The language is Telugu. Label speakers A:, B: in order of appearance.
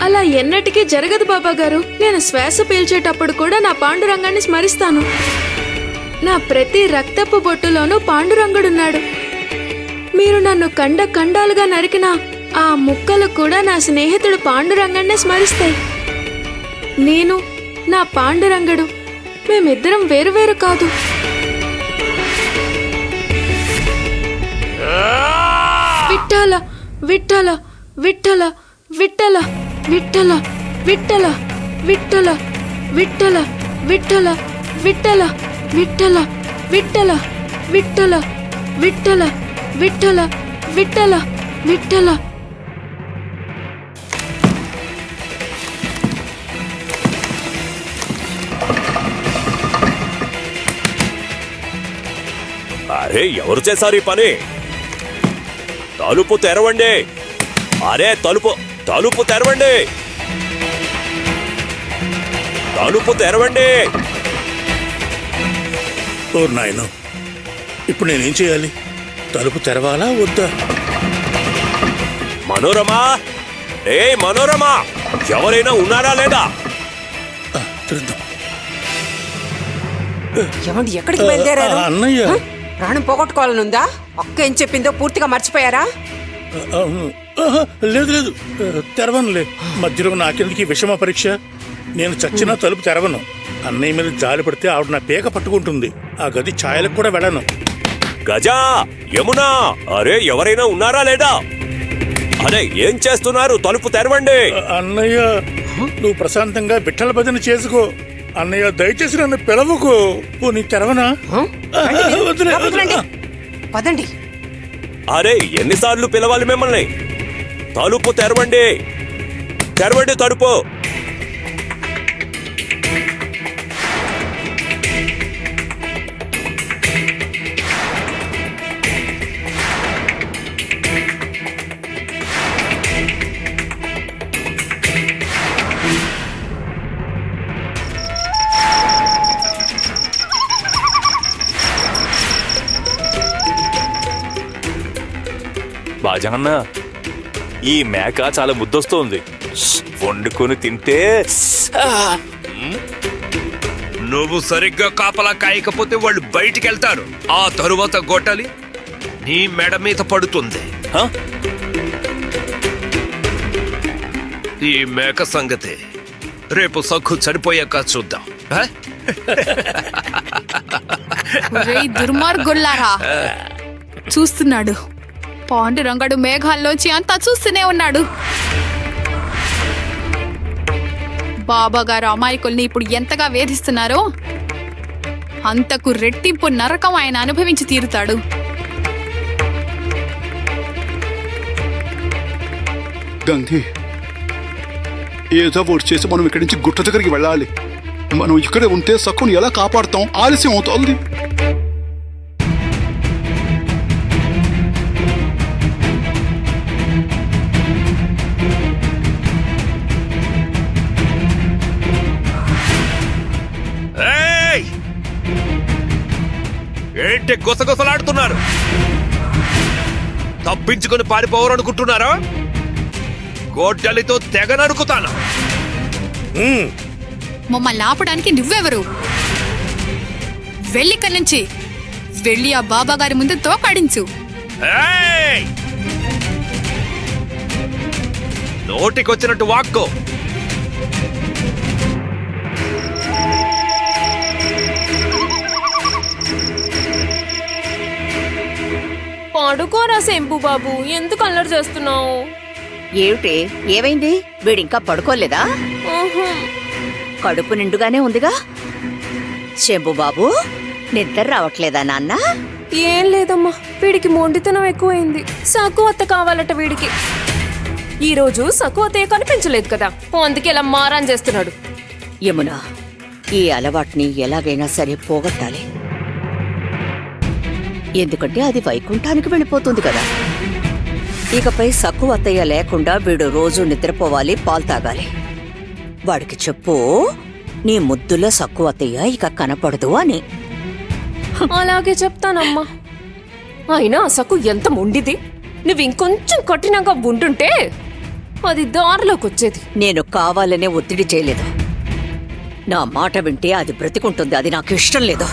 A: అలా ఎన్నటికీ జరగదు బాబాగారు. నేను శ్వాస పీల్చేటప్పుడు కూడా నా పాండురంగాన్ని స్మరిస్తాను. నా ప్రతి రక్తపు బొట్టులోనూ పాండురంగుడున్నాడు. మీరు నన్ను ఖండాలుగా నరికిన ఆ ముక్కలు కూడా నా స్నేహితుడు పాండురంగన్నే స్మరిస్తాయి. నేను, నా పాండురంగడు, మేమిద్దరం వేరువేరు కాదు. విఠ్ఠల విఠ్ఠల విఠ్ఠల విఠ్ఠల విఠ్ఠల విఠ్ఠల విఠ్ఠల విఠ్ఠల విఠ్ఠల విఠ్ఠల విఠ్ఠల విఠ్ఠల విఠ్ఠల విఠ్ఠల విఠ్ఠల విఠ్ఠల విఠ్ఠల.
B: అరే ఎవరు చేశారు ఈ పని? తలుపు తెరవండి. అరే తలుపు తెరవండి. తలుపు తెరవండి.
C: ఓ నాయనో, ఇప్పుడు నేనేం చేయాలి? తలుపు తెరవాలా వద్దా?
B: మనోరమా, ఏ మనోరమా, ఎవరైనా ఉన్నారా లేదా?
C: చూద్దాం.
D: ఏమండి, ఎక్కడికి బయలుదేరారు?
C: అన్నయ్య,
D: ప్రాణం పోగొట్టుకోవాలనుందా? అక్క ఏం చెప్పిందో పూర్తిగా మర్చిపోయారా?
C: లేదు తెరవనులే. మధ్యలో నాకెందుకు విషమ పరీక్ష? నేను చచ్చినా తలుపు తెరవను. అన్నయ్య మీద జాలి పడితే ఆవిడ నా పేక పట్టుకుంటుంది. ఆ గది ఛాయలకు కూడా వెళ్ళను.
B: గజా, యమునా, అరే ఎవరైనా ఉన్నారా లేదా? అరే ఏం చేస్తున్నారు? తలుపు తెరవండి.
C: అన్నయ్య, నువ్వు ప్రశాంతంగా విఠల భజన చేసుకో. అన్నయ్య దయచేసి నన్ను పిలవకు. నీ తెరవనా?
D: పదండి.
B: అరే ఎన్నిసార్లు పిలవాలి మిమ్మల్ని? తలుపు తెరవండి. తెరవండి తలుపు.
E: బాజాన్న, ఈ మేక చాలా ముద్దొస్తోంది. వండుకొని తింటే.
F: నువ్వు సరిగ్గా కాపలా కాయకపోతే వాళ్ళు బయటికి వెళ్తారు. ఆ తరువాత గొడ్డలి నీ మెడ మీద పడుతుంది. ఈ మేక సంగతి రేపు సక్కు చనిపోయాక చూద్దాం.
G: దుర్మార్గుల్లారా, చూస్తున్నాడు పాండురంగడు మేఘాల్లోంచి అంతా చూస్తూనే ఉన్నాడు. బాబాగారు అమాయకుల్ని ఇప్పుడు ఎంతగా వేధిస్తున్నారో అంతకు రెట్టింపు నరకం ఆయన అనుభవించి తీరుతాడు.
H: గంగి, ఏదో ఒకటి చేసి మనం ఇక్కడి నుంచి గుట్ట దగ్గరికి వెళ్ళాలి. మనం ఇక్కడే ఉంటే సక్కుని ఎలా కాపాడుతాం? ఆలస్యం అవుతోంది.
F: ఏంటి గుసగుసలాడుతున్నారు? తప్పించుకుని పారిపోవాలనుకుంటున్నారా? గొడ్డలితో తెగ నరుకుతాను.
G: మమ్మల్ని ఆపడానికి నువ్వెవరు? వెళ్ళిక్కడి నుంచి వెళ్ళి ఆ బాబాగారి ముందు తోకాడించు.
F: నోటికొచ్చినట్టు వాక్కో.
A: పడుకోరా శంభు బాబు, ఎందుకు అల్లరి చేస్తున్నావు?
I: ఏమిటి, ఏమైంది? వీడింకా పడుకోలేదా? కడుపు నిండుగానే ఉందిగా. శంభుబాబు, నిద్ర రావట్లేదా నాన్న?
A: ఏం లేదమ్మా, వీడికి మొండితనం ఎక్కువైంది. సకువత్త కావాలట వీడికి. ఈరోజు సకువత్తయ్య కనిపించలేదు కదా, అందుకే ఇలా మారాన్ చేస్తున్నాడు.
I: యమునా, ఈ అలవాటుని ఎలాగైనా సరే పోగొట్టాలి. ఎందుకంటే అది వైకుంఠానికి వెళ్ళిపోతుంది కదా. ఇకపై సక్కు అత్తయ్య లేకుండా వీడు రోజు నిద్రపోవాలి, పాలు తాగాలి. వాడికి చెప్పు, నీ ముద్దులో సక్కు అత్తయ్య ఇక కనపడదు అని.
A: అలాగే చెప్తానమ్మా. అయినా సక్కు ఎంత మొండిది. నువ్వు ఇంకొంచెం కఠినంగా ఉంటుంటే అది దారిలోకి వచ్చేది.
I: నేను కావాలనే ఒత్తిడి చేయలేదు. నా మాట వింటే అది బ్రతికుంటుంది. అది నాకు ఇష్టం లేదు.